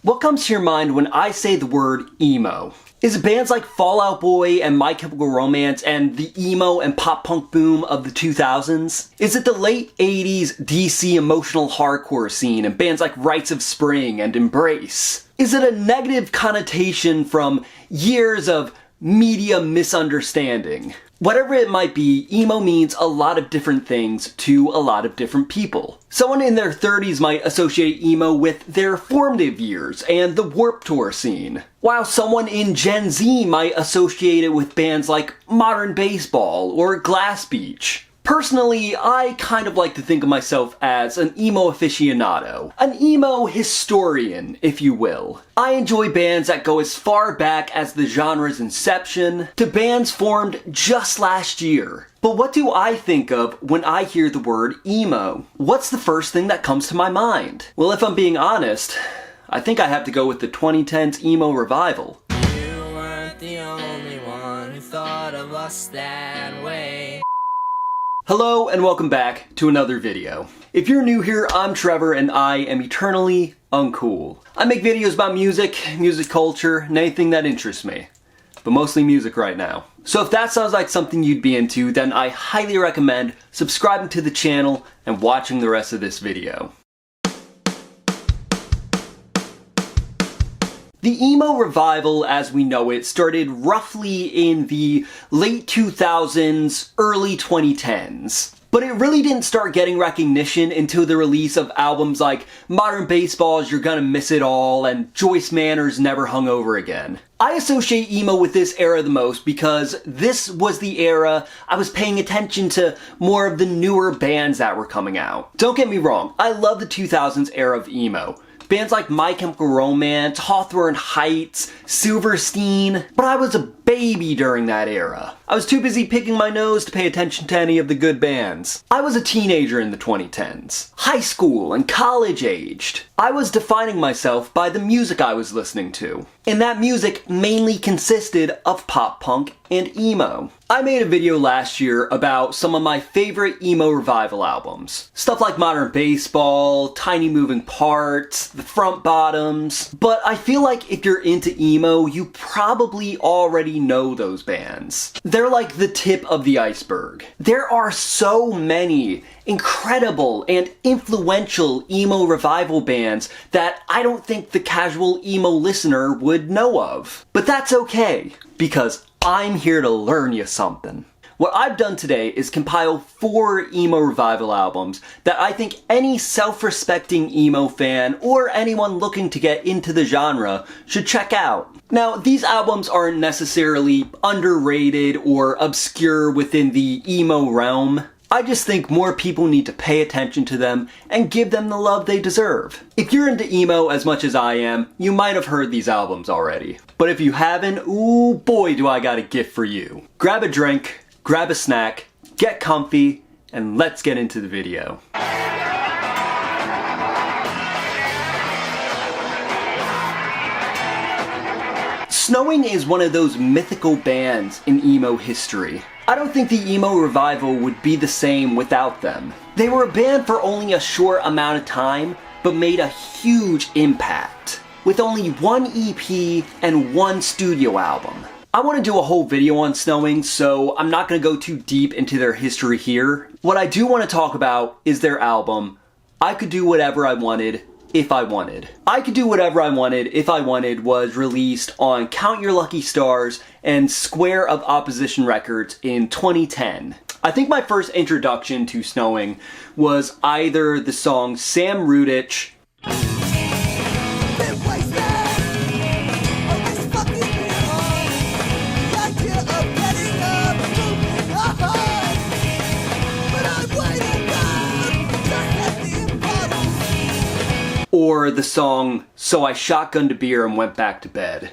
What comes to your mind when I say the word emo? Is it bands like Fall Out Boy and My Chemical Romance and the emo and pop punk boom of the 2000s? Is it the late 80s DC emotional hardcore scene and bands like Rites of Spring and Embrace? Is it a negative connotation from years of media misunderstanding? Whatever it might be, emo means a lot of different things to a lot of different people. Someone in their 30s might associate emo with their formative years and the Warped Tour scene, while someone in Gen Z might associate it with bands like Modern Baseball or Glass Beach. Personally, I kind of like to think of myself as an emo aficionado, an emo historian, if you will. I enjoy bands that go as far back as the genre's inception to bands formed just last year. But what do I think of when I hear the word emo? What's the first thing that comes to my mind? Well, if I'm being honest, I think I have to go with the 2010s emo revival. You weren't the only one who thought of us that way. Hello and welcome back to another video. If you're new here, I'm Trevor and I am eternally uncool. I make videos about music, music culture, and anything that interests me. But mostly music right now. So if that sounds like something you'd be into, then I highly recommend subscribing to the channel and watching the rest of this video. The emo revival as we know it started roughly in the late 2000s, early 2010s. But it really didn't start getting recognition until the release of albums like Modern Baseball's You're Gonna Miss It All and Joyce Manor's Never Hung Over Again. I associate emo with this era the most because this was the era I was paying attention to more of the newer bands that were coming out. Don't get me wrong, I love the 2000s era of emo. Bands like My Chemical Romance, Hawthorne Heights, Silverstein, but I was a baby during that era. I was too busy picking my nose to pay attention to any of the good bands. I was a teenager in the 2010s, high school and college aged. I was defining myself by the music I was listening to, and that music mainly consisted of pop punk and emo. I made a video last year about some of my favorite emo revival albums. Stuff like Modern Baseball, Tiny Moving Parts, The Front Bottoms. But I feel like if you're into emo, you probably already know those bands. They're like the tip of the iceberg. There are so many incredible and influential emo revival bands that I don't think the casual emo listener would know of. But that's okay, because I'm here to learn you something. What I've done today is compile 4 emo revival albums that I think any self-respecting emo fan or anyone looking to get into the genre should check out. Now, these albums aren't necessarily underrated or obscure within the emo realm. I just think more people need to pay attention to them and give them the love they deserve. If you're into emo as much as I am, you might have heard these albums already. But if you haven't, ooh boy do I got a gift for you. Grab a drink, grab a snack, get comfy, and let's get into the video. Snowing is one of those mythical bands in emo history. I don't think the emo revival would be the same without them. They were a band for only a short amount of time, but made a huge impact, with only 1 EP and 1 studio album. I want to do a whole video on Snowing, so I'm not going to go too deep into their history here. What I do want to talk about is their album, I Could Do Whatever I Wanted, If I Wanted. I Could Do Whatever I Wanted, If I Wanted was released on Count Your Lucky Stars and Square of Opposition Records in 2010. I think my first introduction to Snowing was either the song Sam Rudich or the song So I Shotgunned a Beer and Went Back to Bed.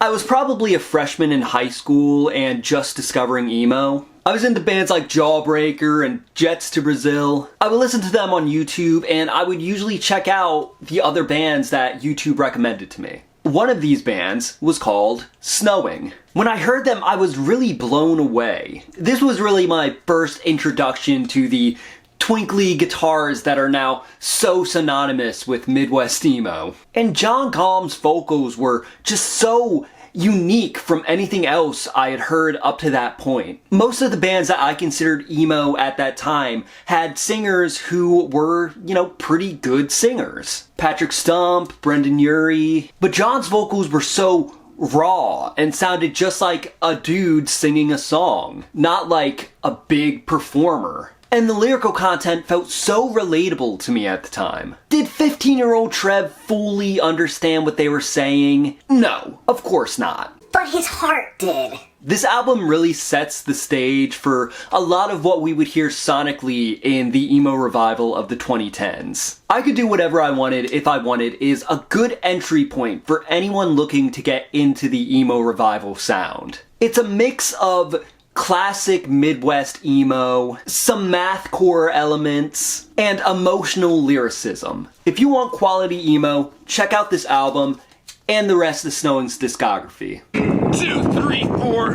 I was probably a freshman in high school and just discovering emo. I was into bands like Jawbreaker and Jets to Brazil. I would listen to them on YouTube, and I would usually check out the other bands that YouTube recommended to me. One of these bands was called Snowing. When I heard them, I was really blown away. This was really my first introduction to the twinkly guitars that are now so synonymous with Midwest emo. And John Gahm's vocals were just so unique from anything else I had heard up to that point. Most of the bands that I considered emo at that time had singers who were, pretty good singers. Patrick Stump, Brendan Urie. But John's vocals were so raw and sounded just like a dude singing a song, not like a big performer. And the lyrical content felt so relatable to me at the time. Did 15-year-old Trev fully understand what they were saying? No, of course not. But his heart did. This album really sets the stage for a lot of what we would hear sonically in the emo revival of the 2010s. I Could Do Whatever I Wanted If I Wanted is a good entry point for anyone looking to get into the emo revival sound. It's a mix of classic Midwest emo, some mathcore elements, and emotional lyricism. If you want quality emo, check out this album and the rest of Snowing's discography. 2, 3, 4.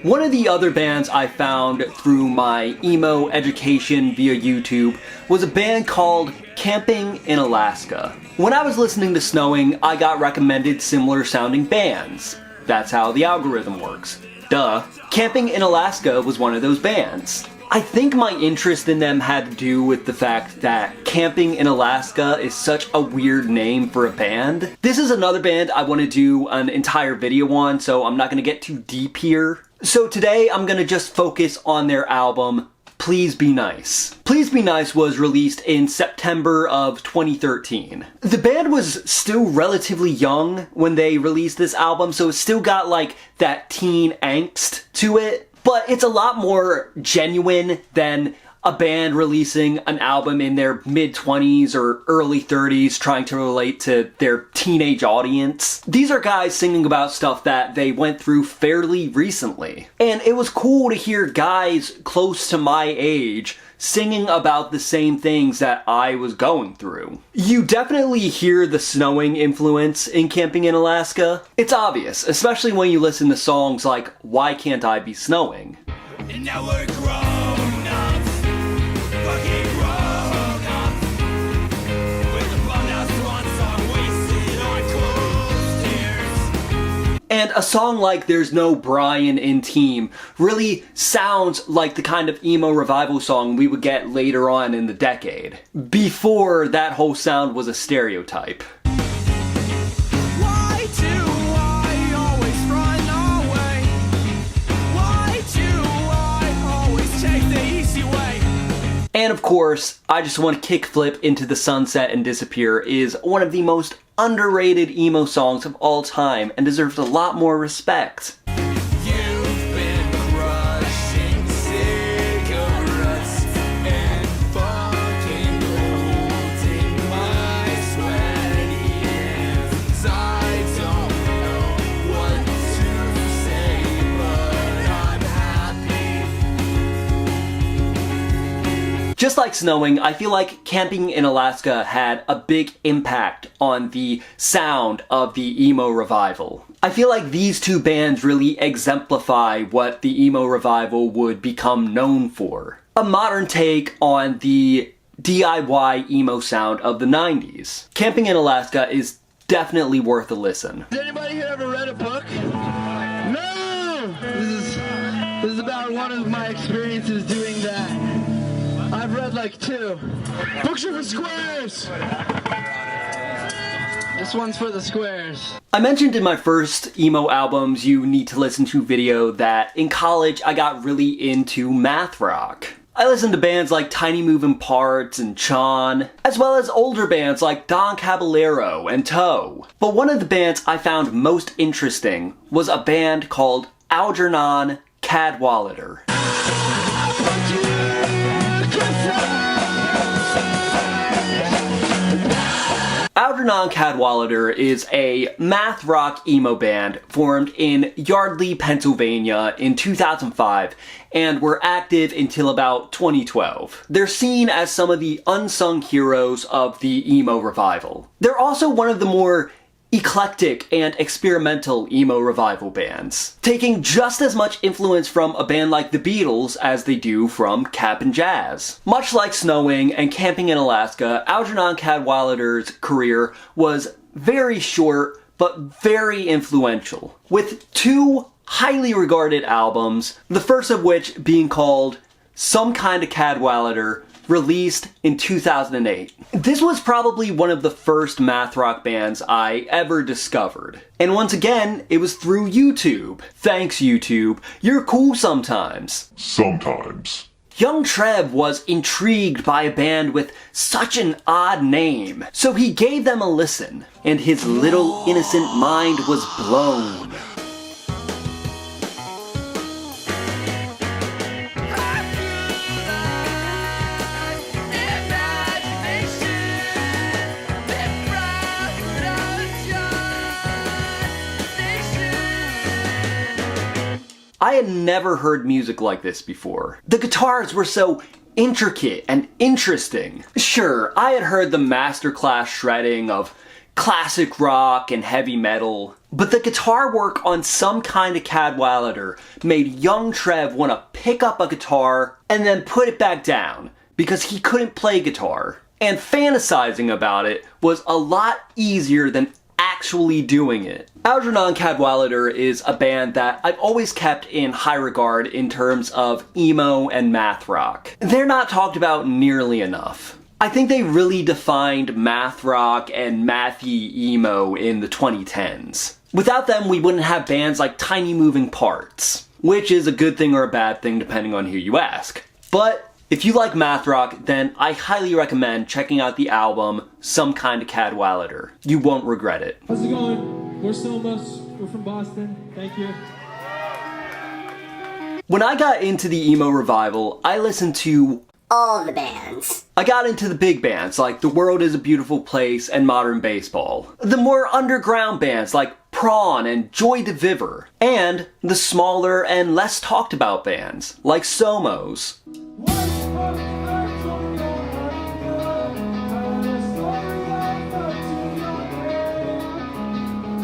One of the other bands I found through my emo education via YouTube was a band called Camping in Alaska. When I was listening to Snowing, I got recommended similar sounding bands. That's how the algorithm works. Duh. Camping in Alaska was one of those bands. I think my interest in them had to do with the fact that Camping in Alaska is such a weird name for a band. This is another band I want to do an entire video on, so I'm not going to get too deep here. So today I'm going to just focus on their album, Please Be Nice. Please Be Nice was released in September of 2013. The band was still relatively young when they released this album, so it still got like that teen angst to it. But it's a lot more genuine than a band releasing an album in their mid-20s or early 30s trying to relate to their teenage audience. These are guys singing about stuff that they went through fairly recently. And it was cool to hear guys close to my age singing about the same things that I was going through. You definitely hear the Snowing influence in Camping in Alaska. It's obvious, especially when you listen to songs like Why Can't I Be Snowing? And now we're grown up, fucking grown up, with the bummed out swan song wasted on cold tears. And a song like There's No Brian in Team really sounds like the kind of emo revival song we would get later on in the decade, before that whole sound was a stereotype. Why do I always run away? Why do I always take the easy way? And of course, I Just Want to Kickflip Into the Sunset and Disappear is one of the most underrated emo songs of all time and deserves a lot more respect. You've been crushing cigarettes and fucking holding my sweaty hands. I don't know what to say, but I'm happy. Just like Snowing, I feel like Camping in Alaska had a big impact on the sound of the emo revival. I feel like these two bands really exemplify what the emo revival would become known for. A modern take on the DIY emo sound of the 90s. Camping in Alaska is definitely worth a listen. Has anybody here ever read a book? No! This is about one of my experiences doing that. I've read like 2. Books are for squares! This one's for the squares. I mentioned in my first emo albums you need to listen to video that in college I got really into math rock. I listened to bands like Tiny Moving Parts and Chon, as well as older bands like Don Caballero and Toe. But one of the bands I found most interesting was a band called Algernon Cadwallader. Algernon Cadwallader is a math rock emo band formed in Yardley, Pennsylvania in 2005 and were active until about 2012. They're seen as some of the unsung heroes of the emo revival. They're also one of the more eclectic and experimental emo revival bands, taking just as much influence from a band like the Beatles as they do from Cap'n Jazz. Much like Snowing and Camping in Alaska, Algernon Cadwallader's career was very short but very influential, with two highly regarded albums, the first of which being called Some Kinda Cadwallader, released in 2008. This was probably one of the first math rock bands I ever discovered. And once again, it was through YouTube. Thanks, YouTube. You're cool sometimes. Sometimes. Young Trev was intrigued by a band with such an odd name, so he gave them a listen, and his little innocent mind was blown. I had never heard music like this before. The guitars were so intricate and interesting. Sure, I had heard the masterclass shredding of classic rock and heavy metal, but the guitar work on Some Kinda Cadwallader made young Trev want to pick up a guitar and then put it back down because he couldn't play guitar. And fantasizing about it was a lot easier than actually doing it. Algernon Cadwallader is a band that I've always kept in high regard in terms of emo and math rock. They're not talked about nearly enough. I think they really defined math rock and mathy emo in the 2010s. Without them, we wouldn't have bands like Tiny Moving Parts, which is a good thing or a bad thing depending on who you ask. But if you like math rock, then I highly recommend checking out the album Some Kinda Cadwallader. You won't regret it. How's it going? We're Somos. We're from Boston. Thank you. When I got into the emo revival, I listened to all the bands. I got into the big bands like The World is a Beautiful Place and Modern Baseball. The more underground bands like Prawn and Joy Diviver. And the smaller and less talked about bands like Somos.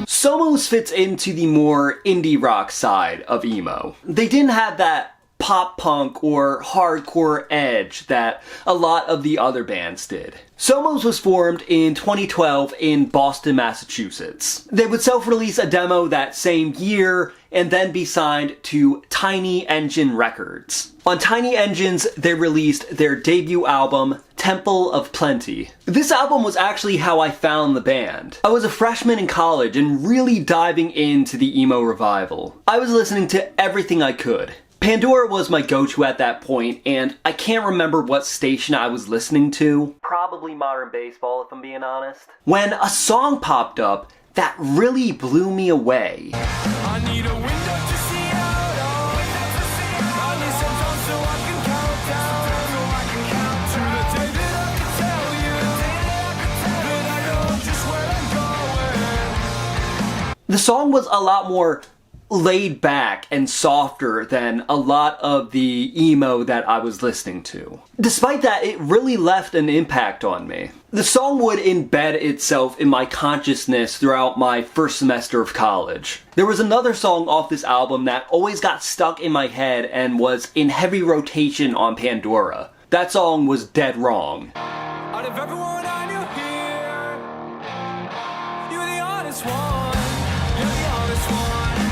Somos fits into the more indie rock side of emo. They didn't have that pop punk or hardcore edge that a lot of the other bands did. Somos was formed in 2012 in Boston, Massachusetts. They would self-release a demo that same year and then be signed to Tiny Engine Records. On Tiny Engines, they released their debut album, Temple of Plenty. This album was actually how I found the band. I was a freshman in college and really diving into the emo revival. I was listening to everything I could. Pandora was my go-to at that point, and I can't remember what station I was listening to. Probably Modern Baseball, if I'm being honest. When a song popped up that really blew me away. I need a window to see out of. I need some time so I can count down. To the day that I can tell you that I know just where I'm going. The song was a lot more laid back and softer than a lot of the emo that I was listening to. Despite that, it really left an impact on me. The song would embed itself in my consciousness throughout my first semester of college. There was another song off this album that always got stuck in my head and was in heavy rotation on Pandora. That song was Dead Wrong. Out of everyone I knew here, you're the honest one. You're the honest one.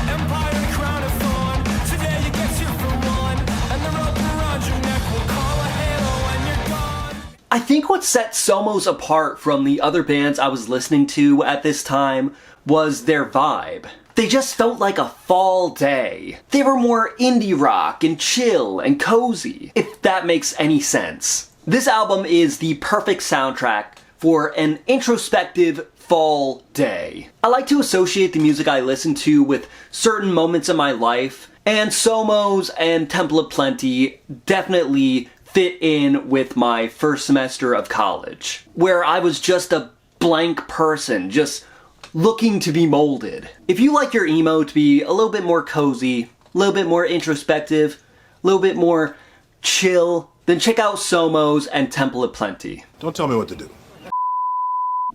Empire and crown of thorn. Today you get two for one, and the rope around your neck will call a halo when you're gone. I think what set Somos apart from the other bands I was listening to at this time was their vibe. They just felt like a fall day. They were more indie rock and chill and cozy, if that makes any sense. This album is the perfect soundtrack for an introspective fall day. I like to associate the music I listen to with certain moments in my life, and Somos and Temple of Plenty definitely fit in with my first semester of college, where I was just a blank person, just looking to be molded. If you like your emo to be a little bit more cozy, a little bit more introspective, a little bit more chill, then check out Somos and Temple of Plenty. Don't tell me what to do.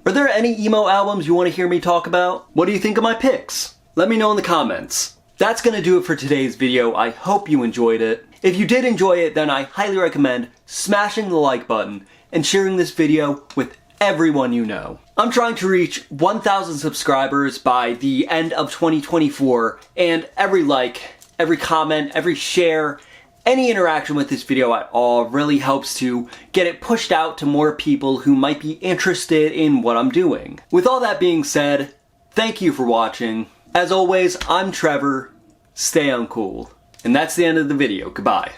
Are there any emo albums you want to hear me talk about? What do you think of my picks? Let me know in the comments. That's gonna do it for today's video. I hope you enjoyed it. If you did enjoy it, then I highly recommend smashing the like button and sharing this video with everyone you know. I'm trying to reach 1,000 subscribers by the end of 2024, and every like, every comment, every share, any interaction with this video at all really helps to get it pushed out to more people who might be interested in what I'm doing. With all that being said, thank you for watching. As always, I'm Trevor. Stay uncool. And that's the end of the video. Goodbye.